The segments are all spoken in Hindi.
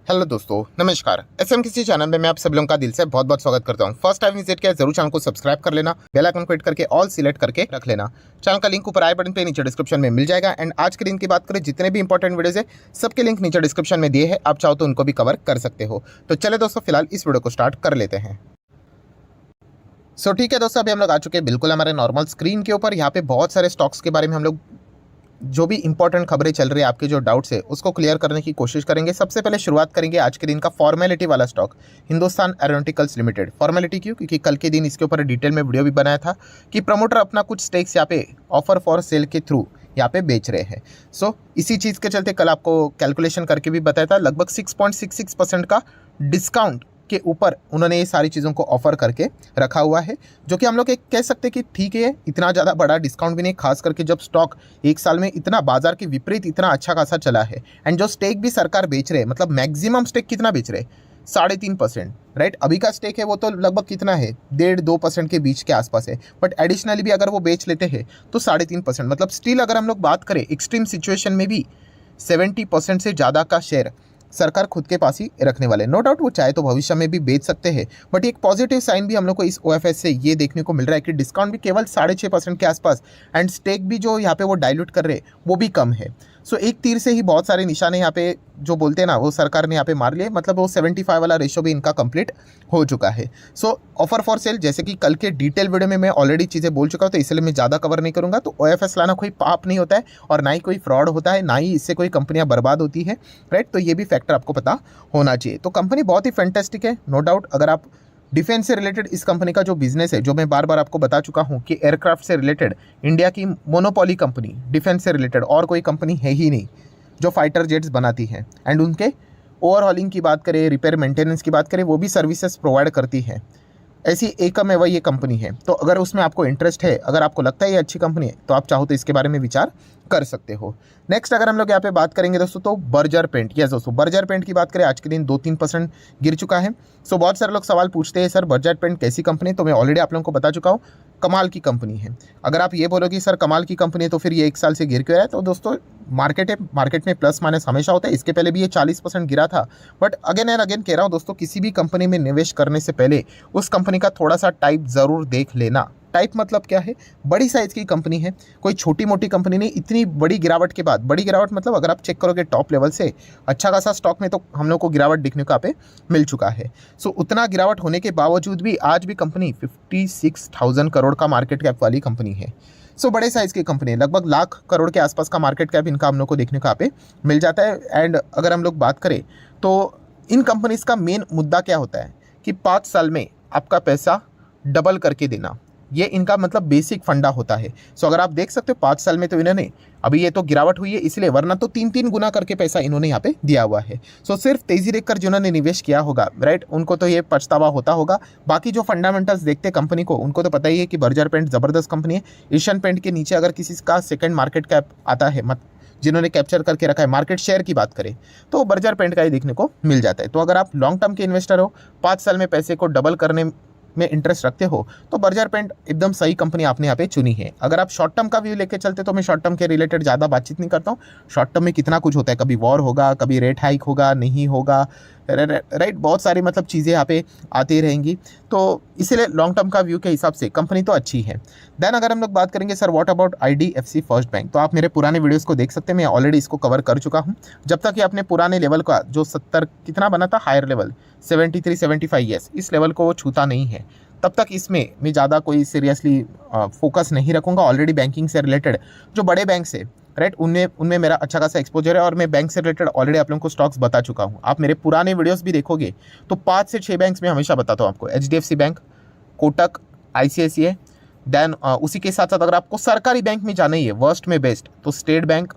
हेलो दोस्तों, नमस्कार। एसएम किसी चैनल में मैं आप सब लोगों का दिल से बहुत बहुत स्वागत करता हूं। फर्स्ट टाइम विजिट किया जरूर चैनल को सब्सक्राइब कर लेना, बेल आइकन को हिट करके ऑल सिलेक्ट करके रख लेना। चैनल का लिंक ऊपर आई बटन पे नीचे डिस्क्रिप्शन में मिल जाएगा। एंड आज के दिन की बात करें, जितने भी इंपॉर्टेंट वीडियोज है सबके लिंक नीचे डिस्क्रिप्शन में दिए हैं, आप चाहो तो उनको भी कवर कर सकते हो। तो चले दोस्तों, फिलहाल इस वीडियो को स्टार्ट कर लेते हैं। ठीक है दोस्तों, अभी हम लोग आ चुके हैं बिल्कुल हमारे नॉर्मल स्क्रीन के ऊपर। यहाँ पे बहुत सारे स्टॉक्स के बारे में हम लोग जो भी इंपॉर्टेंट खबरें चल रही है, आपके जो डाउट्स है उसको क्लियर करने की कोशिश करेंगे। सबसे पहले शुरुआत करेंगे आज के दिन का फॉर्मेलिटी वाला stock, Hindustan aeronauticals limited. Formality क्यों? क्योंकि कल के दिन इसके ऊपर डिटेल में वीडियो भी बनाया था कि प्रमोटर अपना कुछ स्टेक्स यहाँ पे ऑफर फॉर सेल के थ्रू यहाँ पे बेच रहे हैं। इसी चीज़ के चलते कल आपको कैलकुलेशन करके भी बताया था, लगभग 6.66% का डिस्काउंट के ऊपर उन्होंने ये सारी चीज़ों को ऑफर करके रखा हुआ है, जो कि हम लोग एक कह सकते हैं कि ठीक है, इतना ज़्यादा बड़ा डिस्काउंट भी नहीं, खास करके जब स्टॉक एक साल में इतना बाजार के विपरीत इतना अच्छा खासा चला है। एंड जो स्टेक भी सरकार बेच रहे हैं, मतलब मैक्सिमम स्टेक कितना बेच रहे हैं? 3.5%, राइट। अभी का स्टेक है वो तो लगभग कितना है, 1.5-2% के बीच के आसपास है। बट एडिशनली भी अगर वो बेच लेते हैं तो 3.5%, मतलब स्टिल अगर हम लोग बात करें एक्सट्रीम सिचुएशन में भी 70% से ज़्यादा का शेयर सरकार खुद के पास ही रखने वाले। नो डाउट वो चाहे तो भविष्य में भी बेच सकते हैं, बट एक पॉजिटिव साइन भी हम लोग को इस ओएफएस से ये देखने को मिल रहा है कि डिस्काउंट भी केवल 6.5% के आसपास, एंड स्टेक भी जो यहाँ पे वो डाइल्यूट कर रहे हैं वो भी कम है। एक तीर से ही बहुत सारे निशाने यहाँ पे जो बोलते हैं ना, वो सरकार ने यहाँ पे मार लिए, मतलब वो 75 वाला रेशो भी इनका कंप्लीट हो चुका है। ऑफर फॉर सेल, जैसे कि कल के डिटेल वीडियो में मैं ऑलरेडी चीज़ें बोल चुका हूँ, तो इसलिए मैं ज़्यादा कवर नहीं करूँगा। तो ओएफएस लाना कोई पाप नहीं होता है, और ना ही कोई फ्रॉड होता है, ना ही इससे कोई कंपनियाँ बर्बाद होती है, राइट। तो ये भी फैक्टर आपको पता होना चाहिए। तो कंपनी बहुत ही फैंटास्टिक है, नो डाउट। अगर आप डिफेंस से रिलेटेड इस कंपनी का जो बिजनेस है, जो मैं बार बार आपको बता चुका हूँ कि एयरक्राफ्ट से रिलेटेड इंडिया की मोनोपोली कंपनी, डिफेंस से रिलेटेड और कोई कंपनी है ही नहीं जो फाइटर जेट्स बनाती है। एंड उनके ओवरहॉलिंग की बात करें, रिपेयर मेंटेनेंस की बात करें, वो भी सर्विसेज प्रोवाइड करती है। ऐसी एकम एवं ये कंपनी है। तो अगर उसमें आपको इंटरेस्ट है, अगर आपको लगता है ये अच्छी कंपनी है, तो आप चाहो तो इसके बारे में विचार कर सकते हो। नेक्स्ट अगर हम लोग यहाँ पे बात करेंगे दोस्तों, तो बर्जर पेंट। यस दोस्तों, बर्जर पेंट की बात करें, आज के दिन 2-3% गिर चुका है। बहुत सारे लोग सवाल पूछते हैं, सर बर्जर पेंट कैसी कंपनी है? तो मैं ऑलरेडी आप लोगों को बता चुका हूँ, कमाल की कंपनी है। अगर आप ये बोलोगे सर कमाल की कंपनी है तो फिर ये 1 साल से गिर क्यों रहा है? तो दोस्तों मार्केट है, मार्केट में प्लस माइनस हमेशा होता है। इसके पहले भी ये 40% गिरा था। बट अगेन एंड अगेन कह रहा हूँ दोस्तों, किसी भी कंपनी में निवेश करने से पहले उस कंपनी का थोड़ा सा टाइप ज़रूर देख लेना। टाइप मतलब क्या है? बड़ी साइज़ की कंपनी है, कोई छोटी मोटी कंपनी नहीं। इतनी बड़ी गिरावट के बाद, बड़ी गिरावट मतलब अगर आप चेक करोगे टॉप लेवल से, अच्छा खासा स्टॉक में तो हम लोग को गिरावट दिखने को यहाँ पे मिल चुका है। उतना गिरावट होने के बावजूद भी आज भी कंपनी 56,000 करोड़ का मार्केट कैप वाली कंपनी है। बड़े साइज़ की कंपनी है, लगभग लाख करोड़ के आसपास का मार्केट कैप इनका हम लोग को देखने को यहाँ पे मिल जाता है। एंड अगर हम लोग बात करें तो इन कंपनीज़ का मेन मुद्दा क्या होता है कि 5 साल में आपका पैसा डबल करके देना, ये इनका मतलब बेसिक फंडा होता है। अगर आप देख सकते हो 5 साल में तो इन्होंने, अभी ये तो गिरावट हुई है इसलिए, वरना तो 3-3 गुना करके पैसा इन्होंने यहाँ पे दिया हुआ है। सिर्फ तेज़ी देखकर जिन्होंने निवेश किया होगा, राइट, उनको तो ये पछतावा होता होगा। बाकी जो फंडामेंटल्स देखते कंपनी को, उनको तो पता ही है कि बर्जर पेंट ज़बरदस्त कंपनी है। एशियन पेंट के नीचे अगर किसी का सेकेंड मार्केट कैप आता है, जिन्होंने कैप्चर करके रखा है, मार्केट शेयर की बात करें, तो बर्जर पेंट का ही देखने को मिल जाता है। तो अगर आप लॉन्ग टर्म के इन्वेस्टर हो, 5 साल में पैसे को डबल करने में इंटरेस्ट रखते हो, तो बर्जर पेंट एकदम सही कंपनी आपने यहाँ पे चुनी है। अगर आप शॉर्ट टर्म का व्यू लेके चलते तो मैं शॉर्ट टर्म के रिलेटेड ज़्यादा बातचीत नहीं करता हूँ। शॉर्ट टर्म में कितना कुछ होता है, कभी वॉर होगा, कभी रेट हाइक होगा, नहीं होगा, राइट, बहुत सारी मतलब चीज़ें यहाँ पे आती रहेंगी। तो इसीलिए लॉन्ग टर्म का व्यू के हिसाब से कंपनी तो अच्छी है। देन अगर हम लोग बात करेंगे sir what about IDFC first bank, तो आप मेरे पुराने वीडियोस को देख सकते हैं, मैं ऑलरेडी इसको कवर कर चुका हूँ। जब तक ये अपने पुराने लेवल का जो 70 कितना बना था, हायर लेवल 73-75, यस, इस लेवल को वो छूता नहीं है, तब तक इसमें मैं ज़्यादा कोई सीरियसली फोकस नहीं रखूँगा। ऑलरेडी बैंकिंग से रिलेटेड जो बड़े बैंक से, राइट, उनमें मेरा अच्छा खासा एक्सपोजर है, और मैं बैंक से रिलेटेड ऑलरेडी आप लोगों को स्टॉक्स बता चुका हूँ। आप मेरे पुराने वीडियोस भी देखोगे तो 5 से 6 बैंक्स में हमेशा बताता हूँ आपको, HDFC bank, Kotak, ICICI। Then उसी के साथ साथ अगर आपको सरकारी बैंक में जाना ही है वर्स्ट में बेस्ट, तो स्टेट बैंक।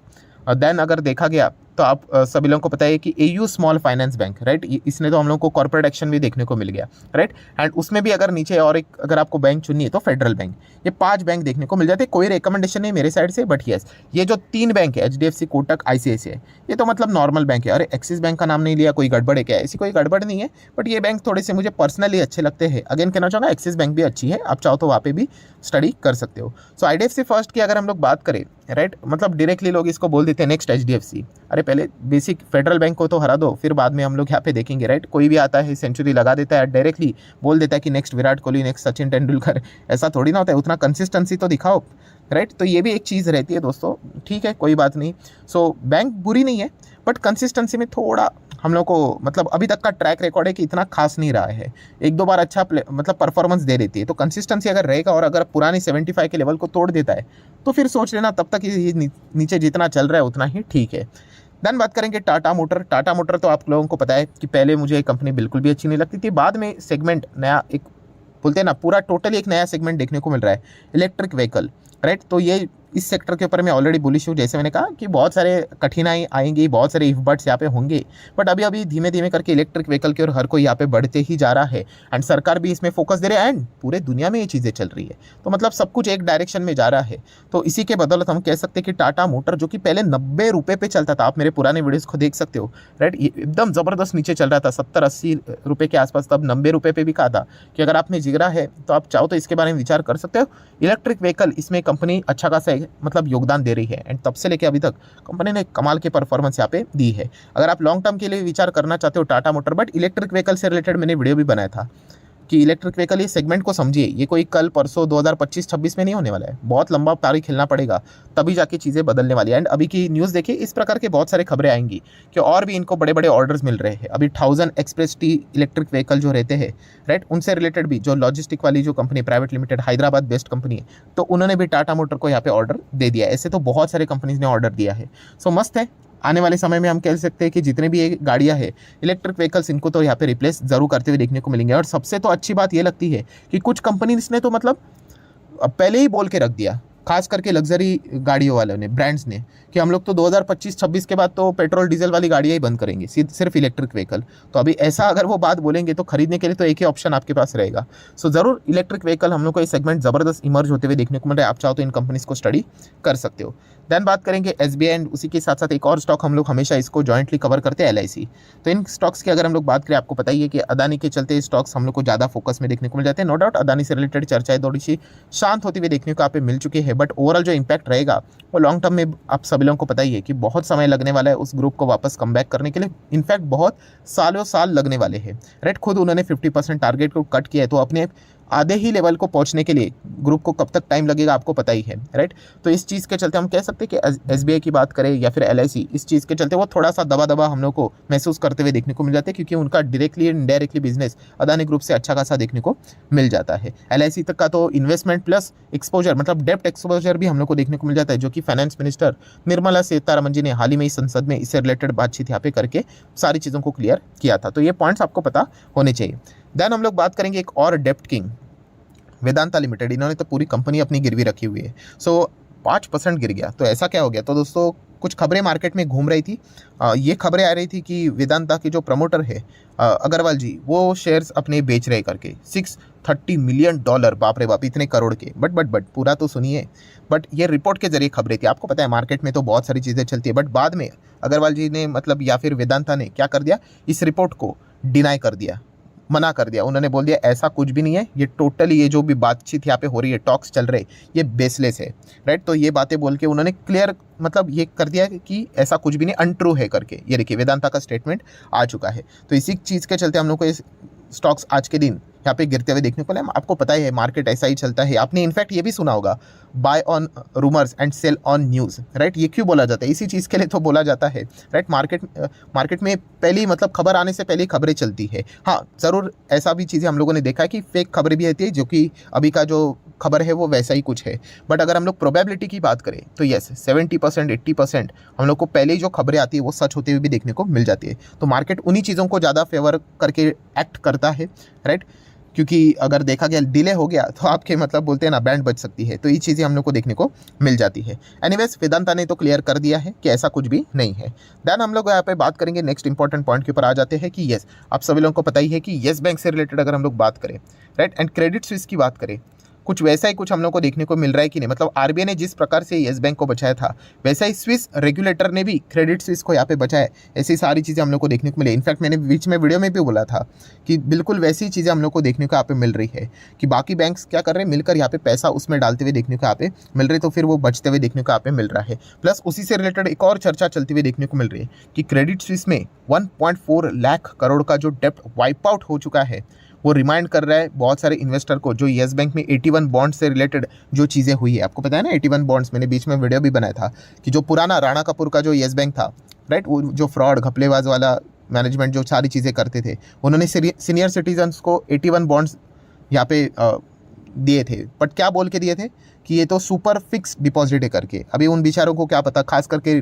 देन अगर देखा गया तो आप सभी लोगों को पता है कि AU small finance bank, right, इसने तो हम लोगों को कॉर्पोरेट एक्शन भी देखने को मिल गया, राइट। एंड उसमें भी अगर नीचे और एक अगर आपको बैंक चुननी है तो फेडरल बैंक। ये 5 बैंक देखने को मिल जाते हैं। कोई रिकमेंडेशन नहीं मेरे साइड से, बट यस, ये जो 3 बैंक है, HDFC, कोटक, ICICI, ये तो मतलब नॉर्मल बैंक है। अरे एक्सिस बैंक का नाम नहीं लिया, कोई गड़बड़ है क्या? ऐसी कोई गड़बड़ नहीं है, बट ये बैंक थोड़े से मुझे पर्सनली अच्छे लगते हैं। अगेन कहना चाहूँगा, एक्सिस बैंक भी अच्छी है, आप चाहो तो वहाँ पे भी स्टडी कर सकते हो। IDFC फर्स्ट की अगर हम लोग बात करें, राइट, मतलब डायरेक्टली लोग इसको बोल देते हैं नेक्स्ट HDFC। अरे अरे पहले बेसिक फेडरल बैंक को तो हरा दो, फिर बाद में हम लोग यहाँ पे देखेंगे, राइट। कोई भी आता है सेंचुरी लगा देता है, डायरेक्टली बोल देता है कि नेक्स्ट विराट कोहली, नेक्स्ट सचिन तेंदुलकर, ऐसा थोड़ी ना होता है। उतना कंसिस्टेंसी तो दिखाओ, राइट। तो ये भी एक चीज़ रहती है दोस्तों, ठीक है, कोई बात नहीं। सो बैंक बुरी नहीं है, बट कंसिस्टेंसी में थोड़ा हम लोग को मतलब अभी तक का ट्रैक रिकॉर्ड है कि इतना खास नहीं रहा है। एक दो बार अच्छा मतलब परफॉर्मेंस दे देती है, तो कंसिस्टेंसी अगर रहेगा और अगर पुरानी 75 के लेवल को तोड़ देता है तो फिर सोच लेना तब तक ये नीचे जितना चल रहा है उतना ही ठीक है। देन बात करेंगे टाटा मोटर। टाटा मोटर तो आप लोगों को पता है कि पहले मुझे ये कंपनी बिल्कुल भी अच्छी नहीं लगती थी, बाद में सेगमेंट नया एक बोलते हैं ना, पूरा टोटली एक नया सेगमेंट देखने को मिल रहा है, इलेक्ट्रिक व्हीकल, राइट। तो ये इस सेक्टर के ऊपर मैं ऑलरेडी बुलिश हूँ, जैसे मैंने कहा कि बहुत सारे कठिनाई आएंगी, बहुत सारे इफ बट्स यहाँ पे होंगे, बट अभी अभी धीमे धीमे करके इलेक्ट्रिक व्हीकल की ओर हर कोई यहाँ पे बढ़ते ही जा रहा है, एंड सरकार भी इसमें फोकस दे रहा है, एंड पूरे दुनिया में ये चीज़ें चल रही है, तो मतलब सब कुछ एक डायरेक्शन में जा रहा है। तो इसी के बदौलत हम कह सकते हैं कि टाटा मोटर जो कि पहले 90 रुपये पे चलता था, आप मेरे पुराने वीडियोज़ को देख सकते हो, राइट, एकदम ज़बरदस्त नीचे चल रहा था, 70-80 रुपये के आसपास, तब 90 रुपये पे भी कहा था कि अगर आप में जिगरा है तो आप चाहो तो इसके बारे में विचार कर सकते हो। इलेक्ट्रिक व्हीकल इसमें कंपनी अच्छा खासा मतलब योगदान दे रही है, एंड तब से लेके अभी तक कंपनी ने कमाल के परफॉर्मेंस यहाँ पे दी है। अगर आप लॉन्ग टर्म के लिए विचार करना चाहते हो Tata motor, but electric vehicle से रिलेटेड मैंने वीडियो भी बनाया था कि इलेक्ट्रिक व्हीकल ये सेगमेंट को समझिए, ये कोई कल परसों 2025-26 में नहीं होने वाला है, बहुत लंबा तारीख खेलना पड़ेगा, तभी जाके चीज़ें बदलने वाली है। एंड अभी की न्यूज़ देखिए, इस प्रकार के बहुत सारे खबरें आएंगी कि और भी इनको बड़े बड़े ऑर्डर्स मिल रहे हैं। अभी 1000 एक्सप्रेस टी इलेक्ट्रिक व्हीकल जो रहते हैं, राइट, उनसे रिलेटेड भी जो लॉजिस्टिक वाली जो company private limited Hyderabad based company है, तो उन्होंने भी टाटा मोटर को यहाँ पे ऑर्डर दे दिया है। ऐसे तो बहुत सारे कंपनीज ने ऑर्डर दिया है। सो मस्त है। आने वाले समय में हम कह सकते हैं कि जितने भी ये गाड़ियाँ हैं इलेक्ट्रिक व्हीकल्स, इनको तो यहाँ पे रिप्लेस जरूर करते हुए देखने को मिलेंगे। और सबसे तो अच्छी बात ये लगती है कि कुछ कंपनीज ने तो मतलब पहले ही बोल के रख दिया, खास करके लग्जरी गाड़ियों वालों ने, ब्रांड्स ने, कि हम लोग तो 2025-26 के बाद तो पेट्रोल डीजल वाली गाड़ियाँ ही बंद करेंगे, सिर्फ इलेक्ट्रिक व्हीकल। तो अभी ऐसा अगर वो बात बोलेंगे तो खरीदने के लिए तो एक ही ऑप्शन आपके पास रहेगा। सो ज़रूर इलेक्ट्रिक व्हीकल हम लोग को ये सेगमेंट ज़बरदस्त इमर्ज होते हुए देखने को मिल रहा है। आप चाहो तो इन कंपनीज को स्टडी कर सकते हो। देन बात करेंगे SBI, एंड उसी के साथ साथ एक और स्टॉक हम लोग हमेशा इसको जॉइंटली कवर करते हैं, LIC। तो इन स्टॉक्स की अगर हम लोग बात करें, आपको पता ही है कि अदानी के चलते स्टॉक्स हम लोग को ज़्यादा फोकस में देखने को मिल जाते हैं। नो डाउट अदानी से रिलेटेड चर्चाएं थोड़ी सी शांत होती हुई देखने को यहाँ पे मिल चुकी है, बट ओवरऑल जो इम्पैक्ट रहेगा वो लॉन्ग टर्म में आप सभी लोगों को पता ही है कि बहुत समय लगने वाला है उस ग्रुप को वापस कम बैक करने के लिए। इनफैक्ट बहुत सालों साल लगने वाले हैं, राइट। खुद उन्होंने 50% टारगेट को कट किया है, तो अपने आधे ही लेवल को पहुंचने के लिए ग्रुप को कब तक टाइम लगेगा आपको पता ही है, राइट। तो इस चीज़ के चलते हम कह सकते हैं कि SBI की बात करें या फिर LIC, इस चीज़ के चलते वो थोड़ा सा दबा हम लोग को महसूस करते हुए देखने को मिल जाते हैं, क्योंकि उनका directly and indirectly business Adani group से अच्छा खासा देखने को मिल जाता है। LIC तक का तो इन्वेस्टमेंट प्लस एक्सपोजर, मतलब डेप्ट एक्सपोजर भी हम लोग को देखने को मिल जाता है, जो कि फाइनेंस मिनिस्टर निर्मला सीतारमण जी ने हाल ही में इस संसद में इससे रिलेटेड बातचीत यहाँ पे करके सारी चीज़ों को क्लियर किया था। तो ये पॉइंट्स आपको पता होने चाहिए। देन हम लोग बात करेंगे एक और डेप्ट किंग, वेदांता लिमिटेड। इन्होंने तो पूरी कंपनी अपनी गिरवी रखी हुई है। सो 5% गिर गया, तो ऐसा क्या हो गया? तो दोस्तों कुछ खबरें मार्केट में घूम रही थी। ये खबरें आ रही थी कि वेदांता के जो प्रमोटर है अग्रवाल जी, वो शेयर्स अपने बेच रहे करके $630 मिलियन, बाप रे बाप, इतने करोड़ के। बट पूरा तो सुनिए। बट ये रिपोर्ट के जरिए खबरें थी। आपको पता है मार्केट में तो बहुत सारी चीज़ें चलती है, बट बाद में अग्रवाल जी ने मतलब या फिर वेदांता ने क्या कर दिया, इस रिपोर्ट को डिनाई कर दिया, मना कर दिया। उन्होंने बोल दिया ऐसा कुछ भी नहीं है, ये टोटली ये जो भी बातचीत यहाँ पे हो रही है, टॉक्स चल रहे, ये बेसलेस है, राइट। तो ये बातें बोल के उन्होंने क्लियर मतलब ये कर दिया कि ऐसा कुछ भी नहीं, अनट्रू है करके। ये देखिए वेदांता का स्टेटमेंट आ चुका है। तो इसी चीज़ के चलते हम लोग को ये स्टॉक्स आज के दिन यहाँ पे गिरते हुए देखने को मिला। आपको पता ही है मार्केट ऐसा ही चलता है। आपने इनफैक्ट ये भी सुना होगा, buy on rumours and sell on news, right. ये क्यों बोला जाता है? इसी चीज़ के लिए तो बोला जाता है, राइट। मार्केट में पहली मतलब खबर आने से पहले खबरें चलती है। हाँ, ज़रूर ऐसा भी चीज़ें हम लोगों ने देखा है कि फेक खबरें भी रहती है, जो कि अभी का जो खबर है वो वैसा ही कुछ है। बट अगर हम लोग प्रोबेबिलिटी की बात करें तो येस 70% 80% हम लोग को पहले ही जो खबरें आती है वो सच होते हुए भी देखने को मिल जाती है। तो मार्केट उन्हीं चीज़ों को ज़्यादा फेवर करके एक्ट करता है, राइट। क्योंकि अगर देखा गया डिले हो गया तो आपके मतलब बोलते हैं ना बैंड बच सकती है। तो ये चीज़ें हम लोग को देखने को मिल जाती है। एनीवेज वेदांता ने तो क्लियर कर दिया है कि ऐसा कुछ भी नहीं है। देन हम लोग यहाँ पे बात करेंगे नेक्स्ट इंपॉर्टेंट पॉइंट के ऊपर आ जाते हैं कि येस, आप सभी लोगों को पता ही है कि येस बैंक से रिलेटेड अगर हम लोग बात करें, राइट, एंड क्रेडिट स्विस की बात करें, कुछ वैसा ही कुछ हम लोग को देखने को मिल रहा है कि नहीं? मतलब आरबीआई ने जिस प्रकार से येस बैंक को बचाया था, वैसा ही स्विस रेगुलेटर ने भी क्रेडिट स्विस को यहाँ पे बचाया। ऐसी सारी चीज़ें हम लोग को देखने को मिली। इनफैक्ट मैंने बीच में वीडियो में भी बोला था कि बिल्कुल वैसी चीज़ें हम लोग को देखने को यहाँ पे मिल रही है कि बाकी बैंक्स क्या कर रहे हैं, मिलकर यहाँ पे पैसा उसमें डालते हुए देखने को यहाँ पे मिल रही है, तो फिर वो बचते हुए देखने को यहाँ पे मिल रहा है। प्लस उसी से रिलेटेड एक और चर्चा चलती हुई देखने को मिल रही है कि क्रेडिट स्विस में 1.4 लाख करोड़ का जो डेप्ट वाइप आउट हो चुका है, वो रिमाइंड कर रहा है बहुत सारे इन्वेस्टर को जो येस बैंक में 81 बॉन्ड से रिलेटेड जो चीज़ें हुई है। आपको पता है ना 81 बॉन्ड्स, मैंने बीच में वीडियो भी बनाया था कि जो पुराना राणा कपूर का जो येस बैंक था, राइट, वो जो फ्रॉड घपलेबाज वाला मैनेजमेंट जो सारी चीज़ें करते थे, उन्होंने सीनियर सिटीजन्स को 81 बॉन्ड्स यहाँ पे दिए थे। बट क्या बोल के दिए थे कि ये तो सुपर फिक्स डिपॉजिट है करके। अभी उन बेचारों को क्या पता, खास करके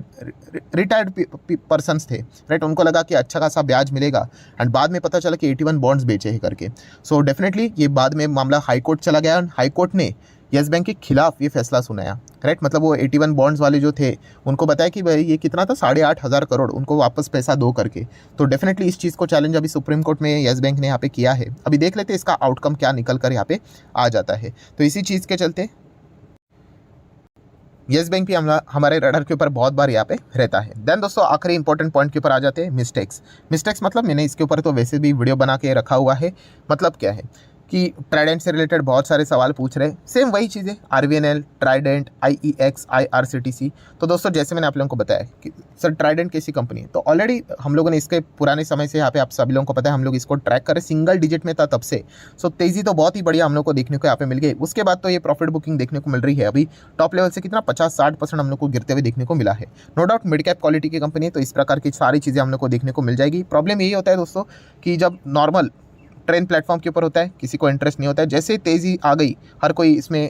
रिटायर्ड पर्सन्स थे, राइट, उनको लगा कि अच्छा खासा ब्याज मिलेगा, एंड बाद में पता चला कि 81 बॉन्ड्स बेचे हैं करके। सो डेफिनेटली ये बाद में मामला हाई कोर्ट चला गया, एंड हाई कोर्ट ने येस बैंक के खिलाफ ये फैसला सुनाया, राइट। मतलब वो 81 बॉन्ड्स वाले जो थे उनको बताया कि भाई ये कितना था, 8,500 करोड़, उनको वापस पैसा दो करके। तो डेफिनेटली इस चीज़ को चैलेंज अभी सुप्रीम कोर्ट में येस बैंक ने यहाँ पे किया है। अभी देख लेते हैं इसका आउटकम क्या निकल कर यहाँ पे आ जाता है। तो इसी चीज़ के चलते येस बैंक भी हमारे रडार के ऊपर बहुत बार यहाँ पे रहता है। देन दोस्तों आखिरी इंपॉर्टेंट पॉइंट के ऊपर आ जाते हैं, मिस्टेक्स मतलब मैंने इसके ऊपर तो वैसे भी वीडियो बना के रखा हुआ है। मतलब क्या है कि ट्राइडेंट से रिलेटेड बहुत सारे सवाल पूछ रहे हैं, सेम वही चीज़ें, आरवीएनएल, ट्राइडेंट, आईईएक्स, आईआरसीटीसी। तो दोस्तों जैसे मैंने आप लोगों को बताया कि सर ट्राइडेंट कैसी कंपनी है, तो ऑलरेडी हम लोगों ने इसके पुराने समय से यहाँ पे आप सभी लोगों को पता है, हम लोग इसको ट्रैक करें, सिंगल डिजिट में था तब से। सो तेज़ी तो बहुत ही बढ़िया हम लोग को देखने को यहाँ पे मिल गई। उसके बाद तो ये प्रॉफिट बुकिंग देखने को मिल रही है। अभी टॉप लेवल से कितना 50-60% हम लोग को गिरते हुए देखने को मिला है। No doubt mid cap quality की कंपनी है, तो इस प्रकार की सारी चीज़ें हम लोग को देखने को मिल जाएगी। प्रॉब्लम यही होता है दोस्तों कि जब नॉर्मल ट्रेन प्लेटफॉर्म के ऊपर होता है, किसी को इंटरेस्ट नहीं होता है, जैसे तेज़ी आ गई हर कोई इसमें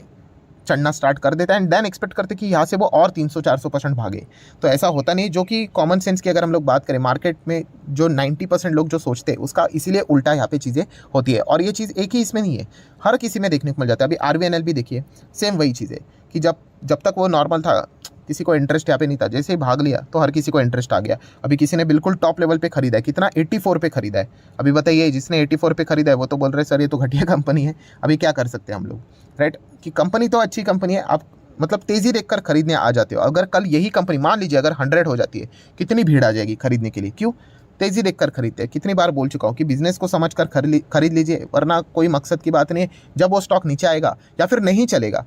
चढ़ना स्टार्ट कर देता है, एंड देन एक्सपेक्ट करते कि यहाँ से वो और 300-400% भागे। तो ऐसा होता नहीं, जो कि कॉमन सेंस की अगर हम लोग बात करें, मार्केट में जो 90% लोग जो सोचते हैं उसका इसीलिए उल्टा यहाँ पे चीज़ें होती है। और ये चीज़ एक ही इसमें नहीं है, हर किसी में देखने को मिल जाता है। अभी आरवीएनएल भी देखिए, सेम वही चीज़ है कि जब तक वो नॉर्मल था, किसी को इंटरेस्ट यहाँ पे नहीं था, जैसे ही भाग लिया तो हर किसी को इंटरेस्ट आ गया। अभी किसी ने बिल्कुल टॉप लेवल पे खरीदा है, कितना 84 पे खरीदा है। अभी बताइए, जिसने 84 पे खरीदा है वो तो बोल रहे सर ये तो घटिया कंपनी है। अभी क्या कर सकते हैं हम लोग, राइट, कि कंपनी तो अच्छी कंपनी है, आप मतलब तेज़ी देखकर खरीदने आ जाते हो। अगर कल यही कंपनी मान लीजिए अगर 100 हो जाती है, कितनी भीड़ आ जाएगी खरीदने के लिए। क्यों? तेज़ी देखकर खरीदते हैं। कितनी बार बोल चुका हूँ कि बिजनेस को समझकर खरीद लीजिए, वरना कोई मकसद की बात नहीं है। जब वो स्टॉक नीचे आएगा या फिर नहीं चलेगा,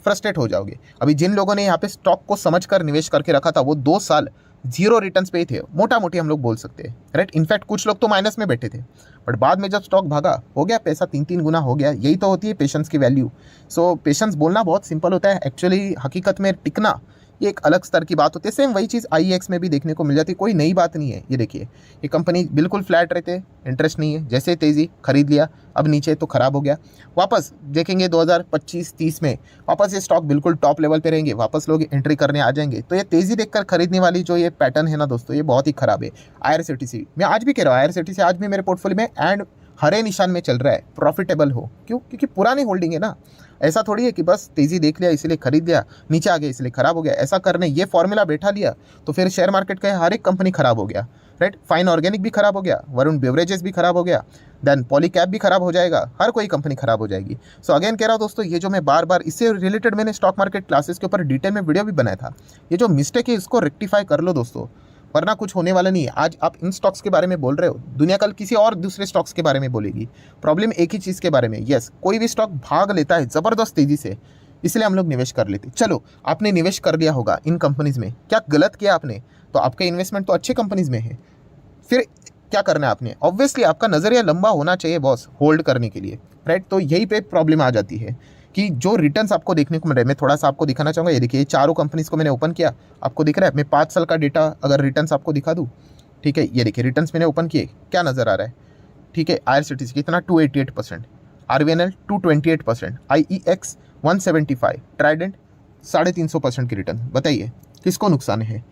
फ्रस्ट्रेट हो जाओगे। अभी जिन लोगों ने यहाँ पे स्टॉक को समझकर निवेश करके रखा था, वो 2 साल 0 रिटर्न्स पे ही थे, मोटा मोटी हम लोग बोल सकते हैं, राइट। इनफैक्ट कुछ लोग तो माइनस में बैठे थे, बट बाद में जब स्टॉक भागा, हो गया पैसा 3-3 गुना हो गया। यही तो होती है पेशेंस की वैल्यू। सो पेशेंस बोलना बहुत सिंपल होता है, एक्चुअली हकीकत में टिकना ये एक अलग स्तर की बात होती है। सेम वही चीज़ आईएक्स में भी देखने को मिल जाती है, कोई नई बात नहीं है। ये देखिए, ये कंपनी बिल्कुल फ्लैट रहते, इंटरेस्ट नहीं है, जैसे तेज़ी खरीद लिया, अब नीचे तो ख़राब हो गया। वापस देखेंगे 2025-30 में वापस ये स्टॉक बिल्कुल टॉप लेवल पे रहेंगे, वापस लोग एंट्री करने आ जाएंगे। तो ये तेज़ी देखकर खरीदने वाली जो ये पैटर्न है ना दोस्तों, ये बहुत ही ख़राब है। आईआरसीटीसी मैं आज भी कह रहा हूँ, आईआरसीटीसी आज भी मेरे पोर्टफोलियो में एंड हरे निशान में चल रहा है, प्रॉफिटेबल हो। क्यों? क्योंकि पुरानी होल्डिंग है ना। ऐसा थोड़ी है कि बस तेज़ी देख लिया इसलिए खरीद लिया, नीचे आ गया इसलिए ख़राब हो गया। ऐसा करने ये फॉर्मूला बैठा लिया तो फिर शेयर मार्केट का हर एक कंपनी ख़राब हो गया, राइट। फाइन ऑर्गेनिक भी ख़राब हो गया, वरुण बेवरेजेस भी ख़राब हो गया, देन पॉलीकैब भी ख़राब हो जाएगा, हर कोई कंपनी ख़राब हो जाएगी। सो अगेन कह रहा हूँ दोस्तों, ये जो मैं बार बार इससे रिलेटेड मैंने स्टॉक मार्केट क्लासेस के ऊपर डिटेल में वीडियो भी बनाया था, ये जो मिस्टेक है इसको रेक्टिफाई कर लो दोस्तों, वरना कुछ होने वाला नहीं है। आज आप इन स्टॉक्स के बारे में बोल रहे हो, दुनिया कल किसी और दूसरे स्टॉक्स के बारे में बोलेगी। प्रॉब्लम एक ही चीज़ के बारे में, यस, कोई भी स्टॉक भाग लेता है ज़बरदस्त तेज़ी से, इसलिए हम लोग निवेश कर लेते। चलो, आपने निवेश कर लिया होगा इन कंपनीज़ में, क्या गलत किया आपने? तो आपका इन्वेस्टमेंट तो अच्छे कंपनीज़ में है, फिर क्या करना है आपने? ऑब्वियसली आपका नज़रिया लंबा होना चाहिए बॉस, होल्ड करने के लिए, राइट। तो यही पे प्रॉब्लम आ जाती है कि जो रिटर्न्स आपको देखने को मिल रहे हैं, मैं थोड़ा सा आपको दिखाना चाहूँगा। ये देखिए, चारों कंपनीज़ को मैंने ओपन किया, आपको दिख रहा है। मैं 5 साल का डेटा अगर रिटर्न्स आपको दिखा दूँ, ठीक है, ये देखिए रिटर्न्स मैंने ओपन किए, क्या नज़र आ रहा है, ठीक है। आईआरसीटीसी कितना 288%, आरवीएनएल 228%, आईईएक्स 175, ट्राइडेंट 350% की रिटर्न। बताइए किसको नुकसान है?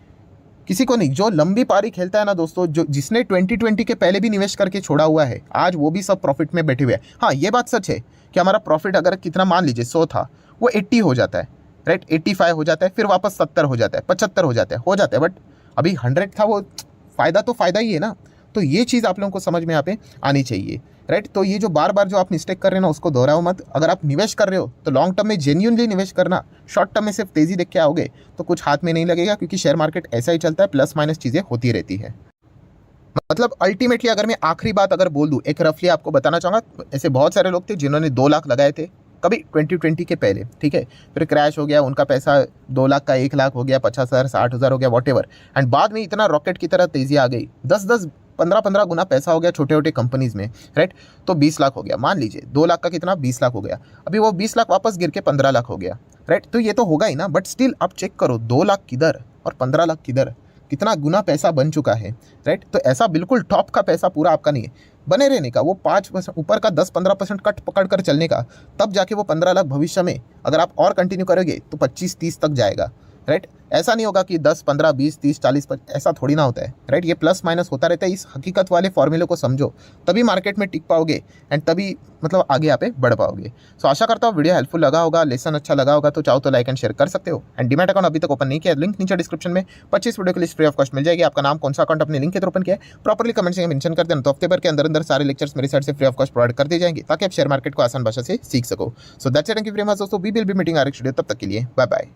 किसी को नहीं। जो लंबी पारी खेलता है ना दोस्तों, जो जिसने 2020 के पहले भी निवेश करके छोड़ा हुआ है, आज वो भी सब प्रॉफिट में बैठे हुए हैं। हाँ, ये बात सच है कि हमारा प्रॉफिट अगर कितना मान लीजिए 100 था, वो 80 हो जाता है, राइट, 85 हो जाता है, फिर वापस 70 हो जाता है, 75 हो जाता है, बट अभी 100 था, वो फ़ायदा तो फ़ायदा ही है ना। तो ये चीज़ आप लोगों को समझ में यहाँ पे आनी चाहिए, राइट। तो ये जो बार बार जो आप मिस्टेक कर रहे हैं ना, उसको दोहराओ मत। अगर आप निवेश कर रहे हो तो लॉन्ग टर्म में जेन्युइनली निवेश करना। शॉर्ट टर्म में सिर्फ तेज़ी देख के आओगे तो कुछ हाथ में नहीं लगेगा, क्योंकि शेयर मार्केट ऐसा ही चलता है, प्लस माइनस चीज़ें होती रहती है। मतलब अल्टीमेटली अगर मैं आखिरी बात अगर बोल दूं, एक रफली आपको बताना चाहूँगा, ऐसे बहुत सारे लोग थे जिन्होंने 2 लाख लगाए थे कभी 2020 के पहले, ठीक है। फिर क्रैश हो गया, उनका पैसा 2 लाख का 1 लाख हो गया, 50,000 60,000 हो गया, वॉटेवर। एंड बाद में इतना रॉकेट की तरह तेज़ी आ गई, 10-10 15-15 गुना पैसा हो गया छोटे छोटे कंपनीज में, राइट। तो 20 लाख हो गया, मान लीजिए 2 लाख का कितना 20 लाख हो गया। अभी वो 20 लाख वापस गिर के 15 लाख हो गया, राइट। तो ये तो होगा ही ना, बट स्टिल आप चेक करो 2 लाख किधर और 15 लाख किधर, कितना गुना पैसा बन चुका है, राइट। तो ऐसा बिल्कुल टॉप का पैसा पूरा आपका नहीं है बने रहने का, वो 5% ऊपर का 10-15% कट पकड़ कर चलने का, तब जाके वो 15 लाख भविष्य में अगर आप और कंटिन्यू करोगे तो 25-30 तक जाएगा, राइट। ऐसा नहीं होगा कि 10 15 20 30 40, ऐसा थोड़ी ना होता है, राइट। ये प्लस माइनस होता रहता है। इस हकीकत वाले फॉर्मूले को समझो, तभी मार्केट में टिक पाओगे एंड तभी मतलब आगे यहाँ पे बढ़ पाओगे। सो आशा करता हूँ वीडियो हेल्पफुल लगा होगा, लेसन अच्छा लगा होगा, तो चाहो तो लाइक एंड शेयर कर सकते हो। एंड डीमैट अकाउंट अभी तक ओपन नहीं किया, लिंक नीचे डिस्क्रिप्शन में 25 वीडियो की लिस्ट फ्री ऑफ कॉस्ट मिल जाएगी। आपका नाम कौन सा अकाउंट अपने लिंक के थ्रू ओपन किया है प्रॉपर्ली कमेंट से मेंशन कर देना, तो हफ्ते भर के अंदर अंदर सारे लेक्चर्स मेरी साइड से फ्री ऑफ कॉस्ट प्रोवाइड कर दिए जाएंगे, ताकि आप शेयर मार्केट को आसान भाषा से सीख सको। So that's it, thank you very much दोस्तों, we will be meeting our next video, तब तक के लिए बाय बाय।